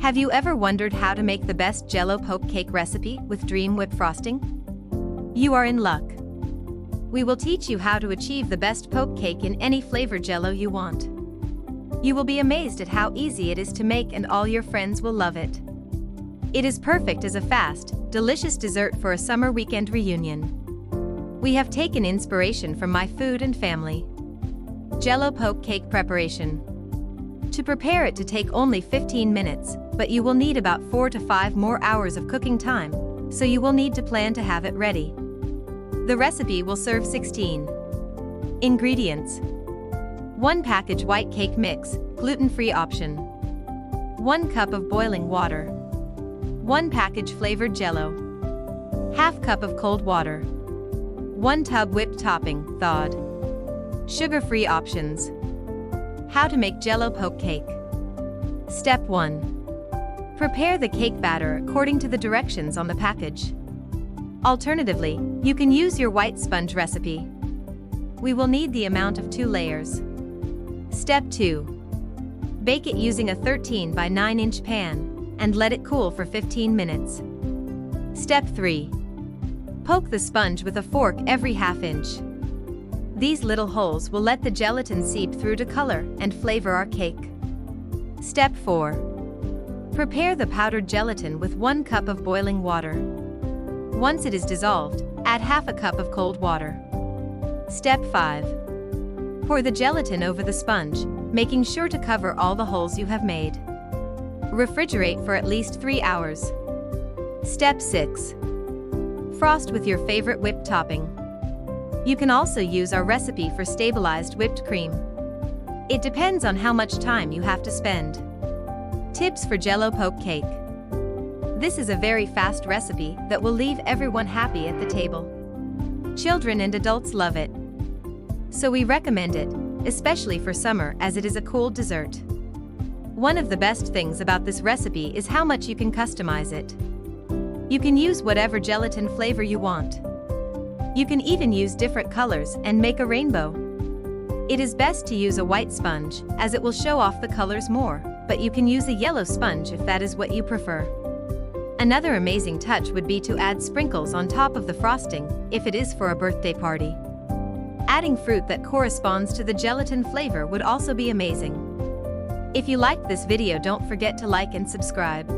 Have you ever wondered how to make the best Jello poke cake recipe with dream whipped frosting? You are in luck. We will teach you how to achieve the best poke cake in any flavor Jello you want. You will be amazed at how easy it is to make, and all your friends will love it. It is perfect as a fast, delicious dessert for a summer weekend reunion. We have taken inspiration from my food and family. Jello poke cake preparation. To prepare it to take only 15 minutes, but you will need about 4 to 5 more hours of cooking time, so you will need to plan to have it ready. The recipe will serve 16 ingredients. 1 package white cake mix, gluten-free option. 1 cup of boiling water. 1 package flavored Jello. Half cup of cold water. 1 tub whipped topping, thawed. Sugar-free options. How to make Jello poke cake. Step 1. Prepare the cake batter according to the directions on the package. Alternatively, you can use your white sponge recipe. We will need the amount of 2 layers. Step 2. Bake it using a 13 by 9-inch pan, and let it cool for 15 minutes. Step 3. Poke the sponge with a fork every ½ inch. These little holes will let the gelatin seep through to color and flavor our cake. Step 4. Prepare the powdered gelatin with 1 cup of boiling water. Once it is dissolved, add ½ cup of cold water. Step 5. Pour the gelatin over the sponge, making sure to cover all the holes you have made. Refrigerate for at least 3 hours. Step 6. Frost with your favorite whipped topping. You can also use our recipe for stabilized whipped cream. It depends on how much time you have to spend. Tips for Jello poke cake. This is a very fast recipe that will leave everyone happy at the table. Children and adults love it. So we recommend it, especially for summer, as it is a cool dessert. One of the best things about this recipe is how much you can customize it. You can use whatever gelatin flavor you want. You can even use different colors and make a rainbow. It is best to use a white sponge, as it will show off the colors more, but you can use a yellow sponge if that is what you prefer. Another amazing touch would be to add sprinkles on top of the frosting, if it is for a birthday party. Adding fruit that corresponds to the gelatin flavor would also be amazing. If you liked this video, don't forget to like and subscribe.